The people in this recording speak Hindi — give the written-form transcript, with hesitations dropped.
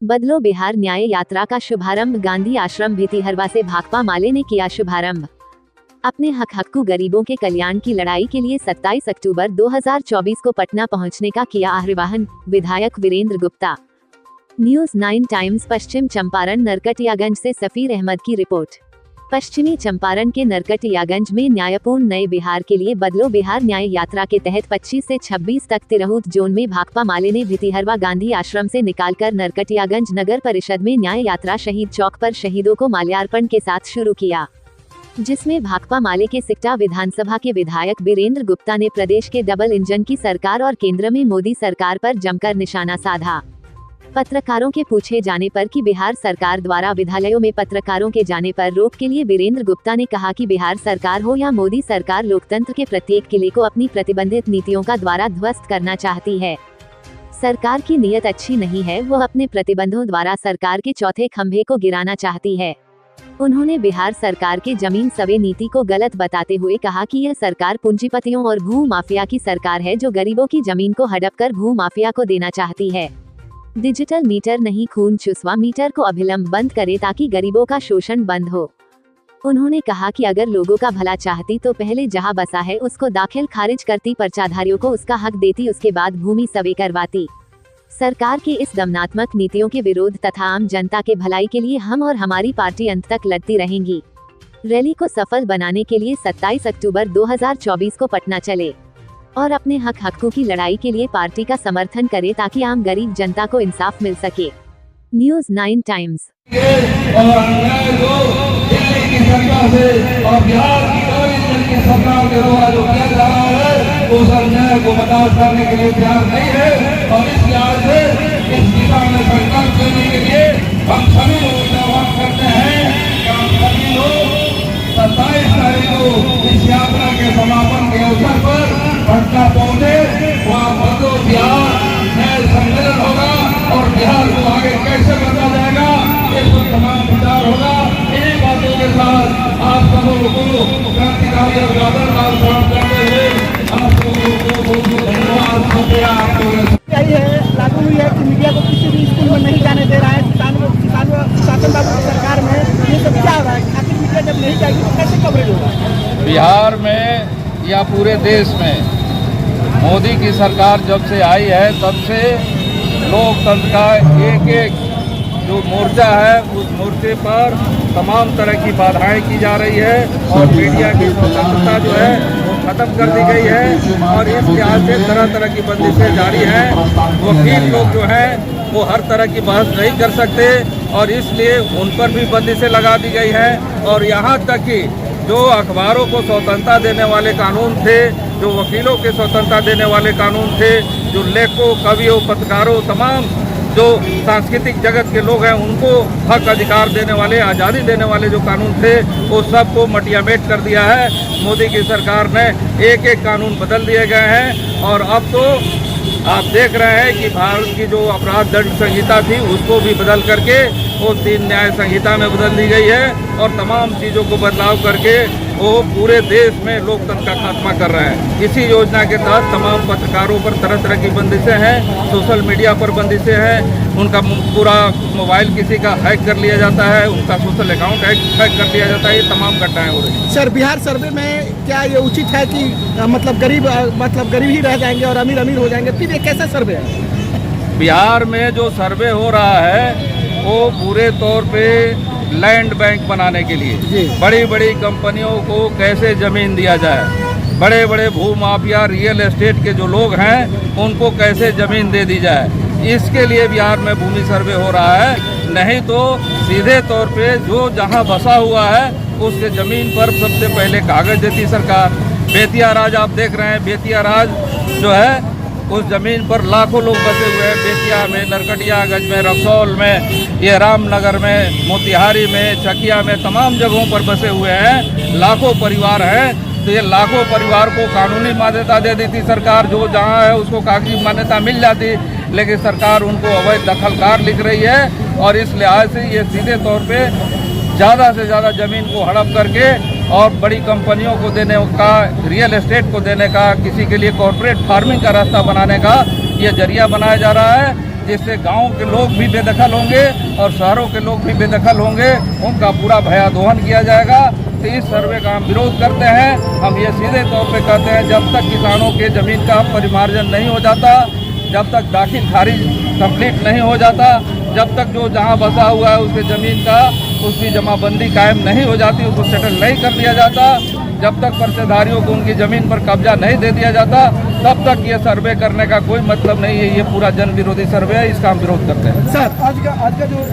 बदलो बिहार न्याय यात्रा का शुभारंभ। गांधी आश्रम भितिहरवा से भाकपा माले ने किया शुभारंभ। अपने हकू गरीबों के कल्याण की लड़ाई के लिए 27 अक्टूबर 2024 को पटना पहुंचने का किया आह्वान। विधायक वीरेंद्र गुप्ता। News 9 Times. पश्चिम चंपारण नरकटियागंज से सफीर अहमद की रिपोर्ट। पश्चिमी चंपारण के नरकटियागंज में न्यायपूर्ण नए बिहार के लिए बदलो बिहार न्याय यात्रा के तहत 25 से 26 तक तिरहुत जोन में भाकपा माले ने भितिहरवा गांधी आश्रम से निकालकर नरकटियागंज नगर परिषद में न्याय यात्रा शहीद चौक पर शहीदों को माल्यार्पण के साथ शुरू किया, जिसमें भाकपा माले के सिकटा विधानसभा के विधायक वीरेंद्र गुप्ता ने प्रदेश के डबल इंजन की सरकार और केंद्र में मोदी सरकार पर जमकर निशाना साधा। पत्रकारों के पूछे जाने पर कि बिहार सरकार द्वारा विद्यालयों में पत्रकारों के जाने पर रोक के लिए वीरेंद्र गुप्ता ने कहा कि बिहार सरकार हो या मोदी सरकार, लोकतंत्र के प्रत्येक किले को अपनी प्रतिबंधित नीतियों का द्वारा ध्वस्त करना चाहती है। सरकार की नीयत अच्छी नहीं है, वो अपने प्रतिबंधों द्वारा सरकार के चौथे खंभे को गिराना चाहती है। उन्होंने बिहार सरकार के जमीन सवे नीति को गलत बताते हुए कहा कि यह सरकार पूंजीपतियों और भू माफिया की सरकार है, जो गरीबों की जमीन को हड़प कर भू माफिया को देना चाहती है। डिजिटल मीटर नहीं, खून चुसवा मीटर को अभिलंब बंद करे ताकि गरीबों का शोषण बंद हो। उन्होंने कहा कि अगर लोगों का भला चाहती तो पहले जहां बसा है उसको दाखिल खारिज करती, पर्चाधारियों को उसका हक देती, उसके बाद भूमि सवे करवाती। सरकार की इस दमनात्मक नीतियों के विरोध तथा आम जनता के भलाई के लिए हम और हमारी पार्टी अंत तक लड़ती रहेंगी। रैली को सफल बनाने के लिए 27 अक्टूबर 2024 को पटना चले और अपने हकू की लड़ाई के लिए पार्टी का समर्थन करें ताकि आम गरीब जनता को इंसाफ मिल सके। News 9 times. पटना पहुंचे, वहाँ बदलो बिहार न्याय सम्मेलन होगा और बिहार को आगे कैसे बढ़ाया जाएगा इस पर तमाम विचार होगा। इन्हीं बातों के साथ आप सब लोगों को क्रांतिकारी अभिवादन करते हुए आप लोगों को बहुत बहुत धन्यवाद। लागू हुई है कि मीडिया को किसी भी स्कूल में नहीं जाने दे रहा है। शासन बाबू की सरकार में ये सब क्या हो रहा है? आखिर मीडिया जब नहीं जाएगी तो कैसे कवरेज होगा? बिहार में या पूरे देश में मोदी की सरकार जब से आई है तब से लोकतंत्र का एक एक जो मोर्चा है उस मोर्चे पर तमाम तरह की बाधाएं की जा रही है और मीडिया की स्वतंत्रता जो है वो खत्म कर दी गई है और इस लिहाज से तरह तरह की बंदिशें जारी हैं। वकील लोग जो हैं वो हर तरह की बहस नहीं कर सकते और इसलिए उन पर भी बंदिशें लगा दी गई हैं और यहाँ तक कि जो अखबारों को स्वतंत्रता देने वाले कानून थे, जो वकीलों के स्वतंत्रता देने वाले कानून थे, जो लेखकों, कवियों, पत्रकारों, तमाम जो सांस्कृतिक जगत के लोग हैं उनको हक अधिकार देने वाले, आज़ादी देने वाले जो कानून थे वो सबको मटियामेट कर दिया है। मोदी की सरकार ने एक एक कानून बदल दिए गए हैं और अब तो आप देख रहे हैं कि भारत की जो अपराध दंड संहिता थी उसको भी बदल करके वो 3 न्याय संहिता में बदल दी गई है और तमाम चीज़ों को बदलाव करके वो पूरे देश में लोकतंत्र का खात्मा कर रहे हैं। इसी योजना के तहत तमाम पत्रकारों पर तरह तरह की बंदिशें हैं, सोशल मीडिया पर बंदिशें हैं, उनका पूरा मोबाइल किसी का हैक कर लिया जाता है, उनका सोशल अकाउंट हैक कर लिया जाता है। ये तमाम घटनाएं हो रही हैं। सर, बिहार सर्वे में क्या ये उचित है कि मतलब गरीब ही रह जाएंगे और अमीर अमीर हो जाएंगे? फिर ये कैसा सर्वे है? बिहार में जो सर्वे हो रहा है वो पूरे तौर पे लैंड बैंक बनाने के लिए बड़ी बड़ी कंपनियों को कैसे ज़मीन दिया जाए, बड़े बड़े भू माफिया रियल एस्टेट के जो लोग हैं उनको कैसे ज़मीन दे दी जाए, इसके लिए बिहार में भूमि सर्वे हो रहा है। नहीं तो सीधे तौर पे जो जहां बसा हुआ है उसके ज़मीन पर सबसे पहले कागज़ देती सरकार। बेतिया राज आप देख रहे हैं, बेतिया राज जो है उस ज़मीन पर लाखों लोग बसे हुए हैं। बेतिया में, नरकटियागंज में, रक्सौल में, ये रामनगर में, मोतिहारी में, चकिया में, तमाम जगहों पर बसे हुए हैं, लाखों परिवार हैं। तो ये लाखों परिवार को कानूनी मान्यता दे दी थी सरकार, जो जहाँ है उसको कागजी मान्यता मिल जाती, लेकिन सरकार उनको अवैध दखलकार लिख रही है और इस लिहाज से ये सीधे तौर पे ज़्यादा से ज़्यादा ज़मीन को हड़प करके और बड़ी कंपनियों को देने का, रियल एस्टेट को देने का, किसी के लिए कॉर्पोरेट फार्मिंग का रास्ता बनाने का ये जरिया बनाया जा रहा है। जिससे गांव के लोग भी बेदखल होंगे और शहरों के लोग भी बेदखल होंगे, उनका पूरा भयादोहन किया जाएगा। तो इस सर्वे का हम विरोध करते हैं। हम ये सीधे तौर पे कहते हैं, जब तक किसानों के ज़मीन का परिमार्जन नहीं हो जाता, जब तक दाखिल खारिज कंप्लीट नहीं हो जाता, जब तक जो जहां बसा हुआ है उसके ज़मीन का उसकी जमाबंदी कायम नहीं हो जाती, उसको सेटल नहीं कर दिया जाता, जब तक पर्सेधारियों को उनकी ज़मीन पर कब्जा नहीं दे दिया जाता, तब तक ये सर्वे करने का कोई मतलब नहीं है। ये पूरा जन विरोधी सर्वे है, इसका हम विरोध करते हैं। सर आज का जो